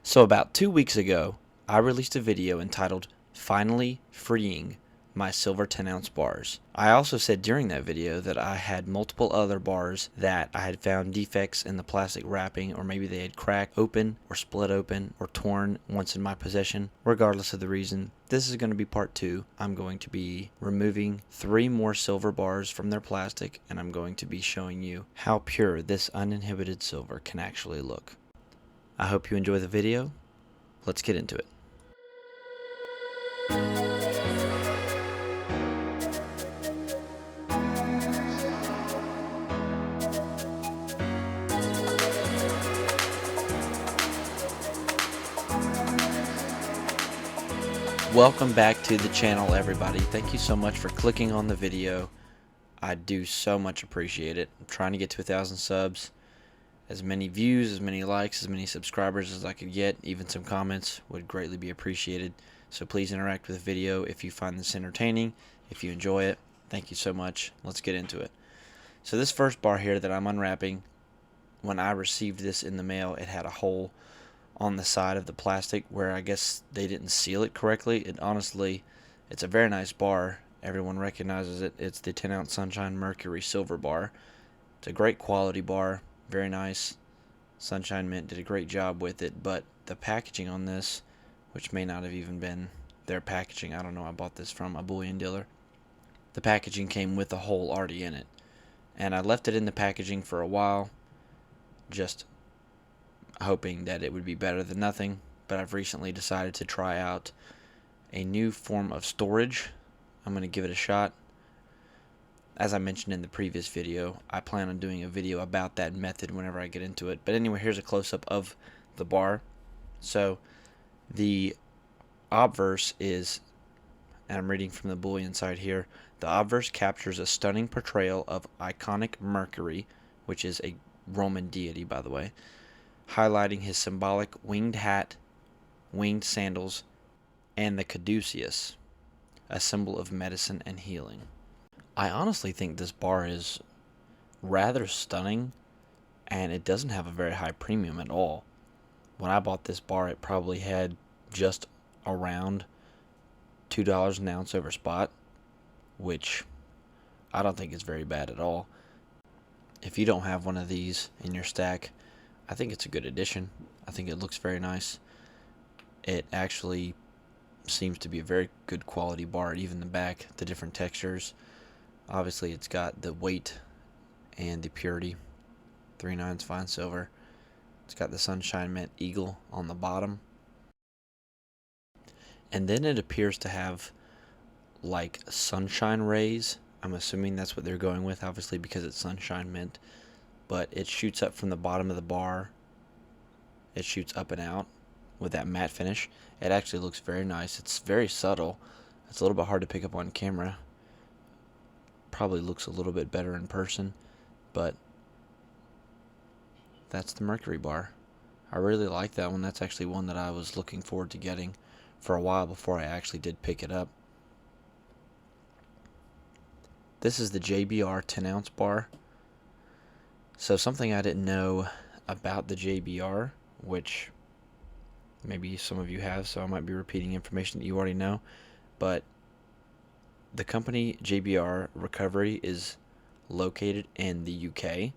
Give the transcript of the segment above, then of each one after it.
So about 2 weeks ago, I released a video entitled Finally Freeing My Silver 10-ounce bars. I also said during that video that I had multiple other bars that I had found defects in the plastic wrapping, or maybe they had cracked open or split open or torn once in my possession. Regardless of the reason, this is going to be part 2. I'm going to be removing 3 more silver bars from their plastic, and I'm going to be showing you how pure this uninhibited silver can actually look. I hope you enjoy the video. Let's get into it. Welcome back to the channel, everybody. Thank you so much for clicking on the video. I do so much appreciate it. I'm trying to get to 1,000 subs. As many views, as many likes, as many subscribers as I could get, even some comments would greatly be appreciated. So please interact with the video if you find this entertaining, if you enjoy it. Thank you so much. Let's get into it. So this first bar here that I'm unwrapping, when I received this in the mail, it had a hole on the side of the plastic where I guess they didn't seal it correctly. It's a very nice bar. Everyone recognizes it. It's the 10-ounce Sunshine Mercury Silver Bar. It's a great quality bar. Very nice. Sunshine Mint did a great job with it, but the packaging on this, which may not have even been their packaging, I don't know, I bought this from a bullion dealer. The packaging came with a hole already in it, and I left it in the packaging for a while, just hoping that it would be better than nothing. But I've recently decided to try out a new form of storage. I'm going to give it a shot. As I mentioned in the previous video, I plan on doing a video about that method whenever I get into it. But anyway, here's a close-up of the bar. So the obverse is, and I'm reading from the bullion side here, the obverse captures a stunning portrayal of iconic Mercury, which is a Roman deity, by the way, highlighting his symbolic winged hat, winged sandals, and the caduceus, a symbol of medicine and healing. I honestly think this bar is rather stunning, and it doesn't have a very high premium at all. When I bought this bar, it probably had just around $2 an ounce over spot, which I don't think is very bad at all. If you don't have one of these in your stack, I think it's a good addition. I think it looks very nice. It actually seems to be a very good quality bar. Even the back, the different textures. Obviously, it's got the weight and the purity. 3/9 fine silver. It's got the Sunshine Mint eagle on the bottom. And then it appears to have like sunshine rays. I'm assuming that's what they're going with, obviously, because it's Sunshine Mint. But it shoots up from the bottom of the bar. It shoots up and out with that matte finish. It actually looks very nice. It's very subtle. It's a little bit hard to pick up on camera. Probably looks a little bit better in person, but that's the Mercury Bar. I really like that one. That's actually one that I was looking forward to getting for a while before I actually did pick it up. This is the JBR 10-ounce bar. So something I didn't know about the JBR, which maybe some of you have, so I might be repeating information that you already know, but the company JBR Recovery is located in the UK,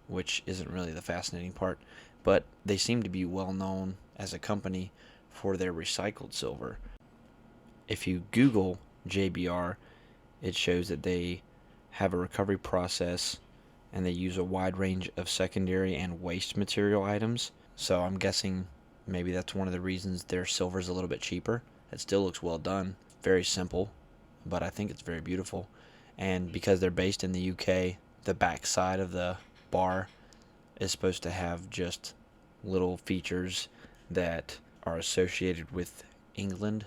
which isn't really the fascinating part, but they seem to be well known as a company for their recycled silver. If you Google JBR, it shows that they have a recovery process and they use a wide range of secondary and waste material items. So I'm guessing maybe that's one of the reasons their silver is a little bit cheaper. It still looks well done, very simple, but I think it's very beautiful. And because they're based in the UK, the back side of the bar is supposed to have just little features that are associated with England.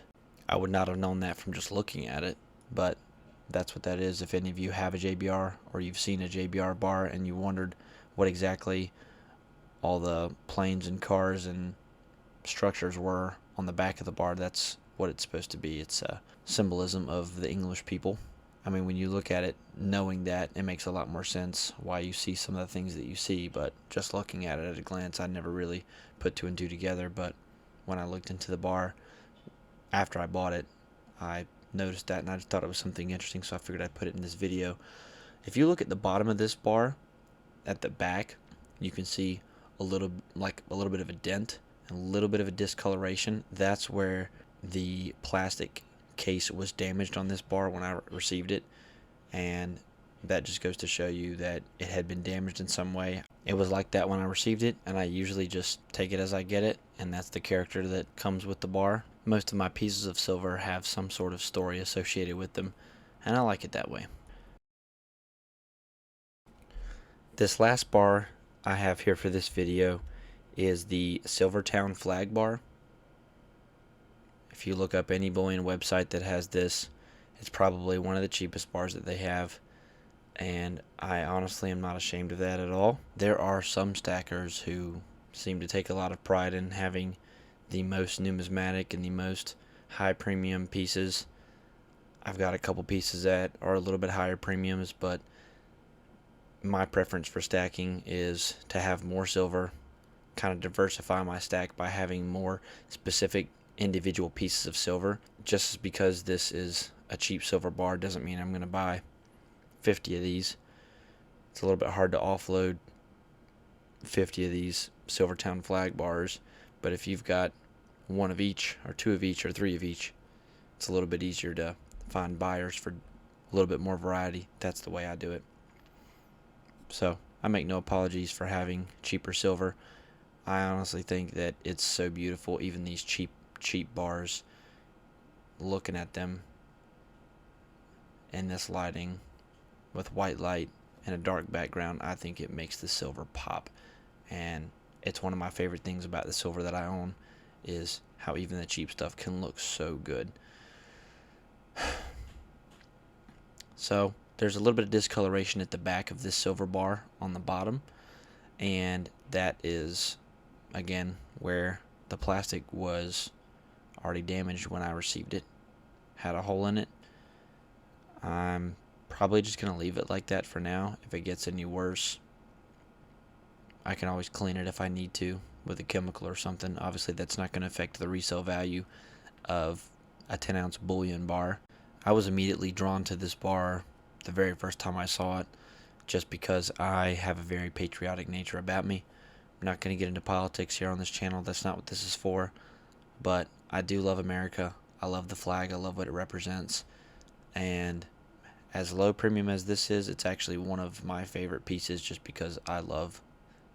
I would not have known that from just looking at it, but that's what that is. If any of you have a JBR or you've seen a JBR bar and you wondered what exactly all the planes and cars and structures were on the back of the bar, that's what it's supposed to be. It's a symbolism of the English people. I mean, when you look at it, knowing that, it makes a lot more sense why you see some of the things that you see, but just looking at it at a glance, I never really put two and two together. But when I looked into the bar after I bought it. I noticed that and I just thought it was something interesting, so I figured I'd put it in this video. If you look at the bottom of this bar, at the back, you can see a little bit of a dent and a little bit of a discoloration. That's where the plastic case was damaged on this bar when I received it, and that just goes to show you that it had been damaged in some way. It was like that when I received it, and I usually just take it as I get it, and that's the character that comes with the bar. Most of my pieces of silver have some sort of story associated with them, and I like it that way. This last bar I have here for this video is the Silvertowne Flag Bar. If you look up any bullion website that has this, it's probably one of the cheapest bars that they have, and I honestly am not ashamed of that at all. There are some stackers who seem to take a lot of pride in having the most numismatic and the most high premium pieces. I've got a couple pieces that are a little bit higher premiums, but my preference for stacking is to have more silver, kind of diversify my stack by having more specific individual pieces of silver. Just because this is a cheap silver bar doesn't mean I'm going to buy 50 of these. It's a little bit hard to offload 50 of these Silvertowne Flag bars, but if you've got one of each or two of each or three of each, it's a little bit easier to find buyers for a little bit more variety. That's the way I do it. So I make no apologies for having cheaper silver. I honestly think that it's so beautiful. Even these cheap bars, looking at them in this lighting with white light and a dark background, I think it makes the silver pop. And it's one of my favorite things about the silver that I own, is how even the cheap stuff can look so good. So there's a little bit of discoloration at the back of this silver bar on the bottom, and that is again where the plastic was already damaged when I received it. Had a hole in it. I'm probably just going to leave it like that for now. If it gets any worse, I can always clean it if I need to with a chemical or something. Obviously that's not going to affect the resale value of a 10-ounce bullion bar. I was immediately drawn to this bar the very first time I saw it, just because I have a very patriotic nature about me. I'm not going to get into politics here on this channel. That's not what this is for. But I do love America. I love the flag. I love what it represents. And as low premium as this is, it's actually one of my favorite pieces just because I love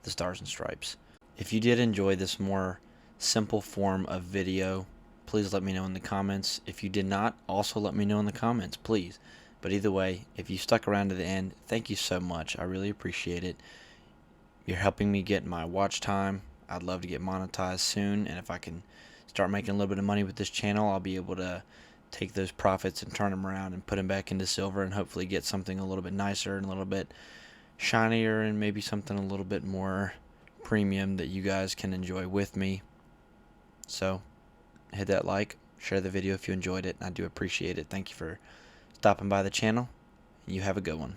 the stars and stripes. If you did enjoy this more simple form of video, please let me know in the comments. If you did not, also let me know in the comments, please. But either way, if you stuck around to the end, thank you so much. I really appreciate it. You're helping me get my watch time. I'd love to get monetized soon, and if I can start making a little bit of money with this channel, I'll be able to take those profits and turn them around and put them back into silver and hopefully get something a little bit nicer and a little bit shinier and maybe something a little bit more premium that you guys can enjoy with me. So hit that like, share the video if you enjoyed it, and I do appreciate it. Thank you for stopping by the channel. You have a good one.